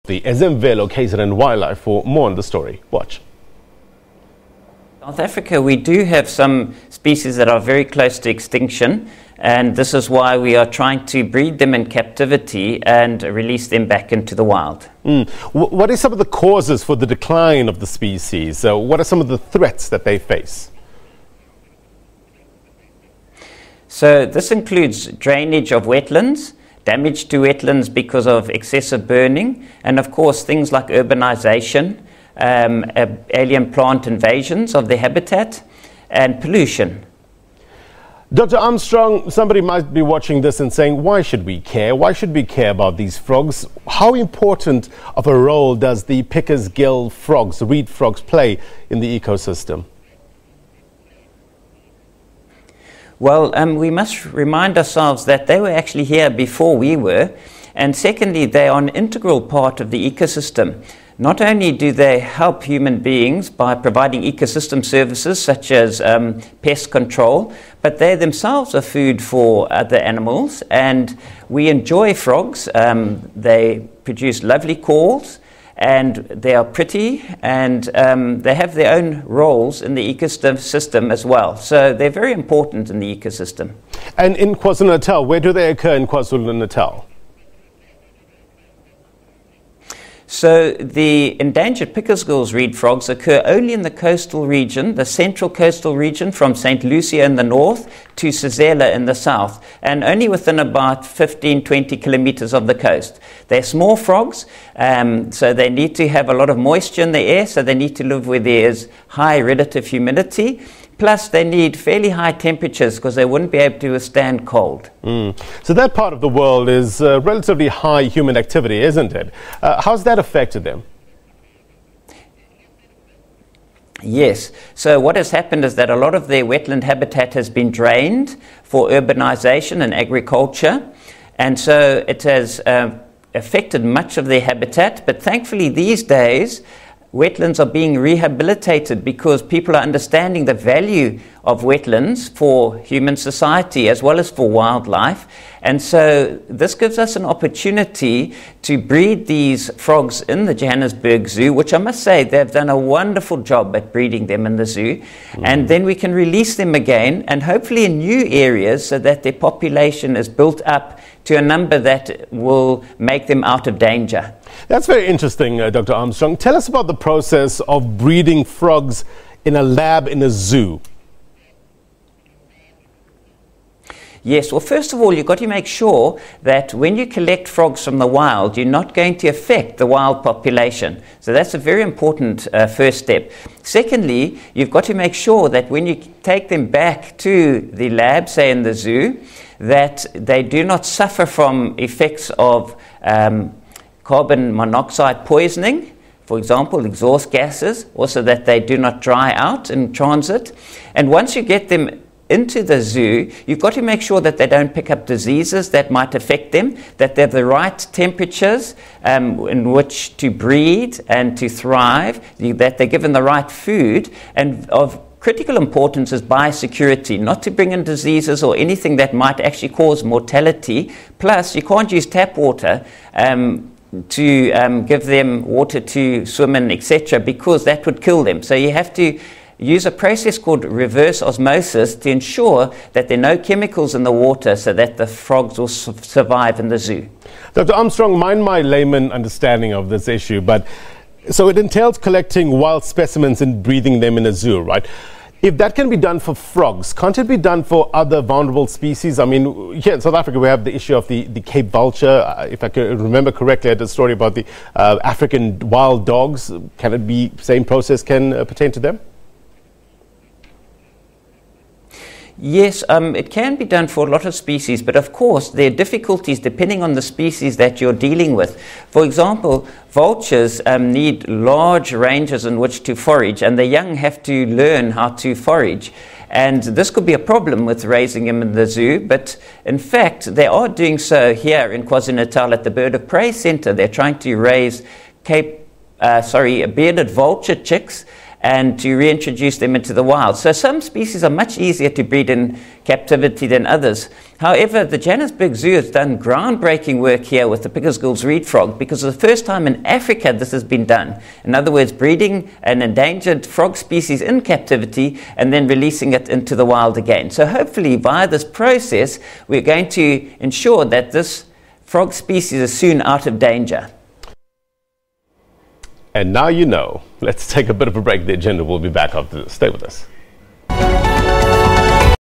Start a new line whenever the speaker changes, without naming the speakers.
The Ezemvelo KZN Wildlife. For more on the story, watch.
South Africa, we do have some species that are very close to extinction, and this is why we are trying to breed them in captivity and release them back into the wild.
What are some of the causes for the decline of the species? What are some of the threats that they face?
So this includes drainage of wetlands, damage to wetlands because of excessive burning, and of course things like urbanization, alien plant invasions of the habitat, and pollution.
Dr. Armstrong, somebody might be watching this and saying, why should we care? Why should we care about these frogs? How important of a role does the Pickersgill frogs, the reed frogs, play in the ecosystem?
Well, we must remind ourselves that they were actually here before we were, and secondly, they are an integral part of the ecosystem. Not only do they help human beings by providing ecosystem services such as pest control, but they themselves are food for other animals, and we enjoy frogs. They produce lovely calls, and they are pretty, and they have their own roles in the ecosystem as well. So they're very important in the ecosystem.
And in KwaZulu-Natal, where do they occur in KwaZulu-Natal?
So the endangered Pickersgill reed frogs occur only in the coastal region, the central coastal region from St. Lucia in the north to Sizela in the south, and only within about 15-20 kilometers of the coast. They're small frogs, so they need to have a lot of moisture in the air, so they need to live where there is high relative humidity. Plus, they need fairly high temperatures because they wouldn't be able to withstand cold.
So that part of the world is relatively high human activity, isn't it? How's that affected them?
Yes. So what has happened is that a lot of their wetland habitat has been drained for urbanization and agriculture. And so it has affected much of their habitat. But thankfully, these days, wetlands are being rehabilitated because people are understanding the value of wetlands for human society as well as for wildlife. And so this gives us an opportunity to breed these frogs in the Johannesburg Zoo, which I must say they've done a wonderful job at breeding them in the zoo. And then we can release them again, and hopefully in new areas, so that their population is built up to a number that will make them out of danger.
That's very interesting, Dr. Armstrong. Tell us about the process of breeding frogs in a lab in a zoo.
Yes, well, first of all, you've got to make sure that when you collect frogs from the wild, you're not going to affect the wild population. So that's a very important first step. Secondly, you've got to make sure that when you take them back to the lab, say in the zoo, that they do not suffer from effects of carbon monoxide poisoning, for example, exhaust gases, also that they do not dry out in transit. And once you get them into the zoo, you've got to make sure that they don't pick up diseases that might affect them, that they have the right temperatures in which to breed and to thrive, that they're given the right food, and of critical importance is biosecurity, not to bring in diseases or anything that might actually cause mortality. Plus, you can't use tap water to give them water to swim in, etc., because that would kill them. So you have to use a process called reverse osmosis to ensure that there are no chemicals in the water so that the frogs will survive in the zoo.
Dr. Armstrong, mind my layman understanding of this issue, but so it entails collecting wild specimens and breeding them in a zoo, right? If that can be done for frogs, can't it be done for other vulnerable species? I mean, here in South Africa, we have the issue of the Cape vulture. If I can remember correctly, I had a story about the African wild dogs. Can it be, same process can pertain to them?
Yes, it can be done for a lot of species, but of course there are difficulties depending on the species that you're dealing with. For example, vultures need large ranges in which to forage, and the young have to learn how to forage. And this could be a problem with raising them in the zoo, but in fact they are doing so here in KwaZulu-Natal at the Bird of Prey Centre. They're trying to raise bearded vulture chicks, and to reintroduce them into the wild. So some species are much easier to breed in captivity than others. However, the Johannesburg Zoo has done groundbreaking work here with the Pickersgill's reed frog, because for the first time in Africa this has been done. In other words, breeding an endangered frog species in captivity and then releasing it into the wild again. So hopefully via this process we're going to ensure that this frog species is soon out of danger.
And now you know. Let's take a bit of a break. The agenda will be back after this. Stay with us.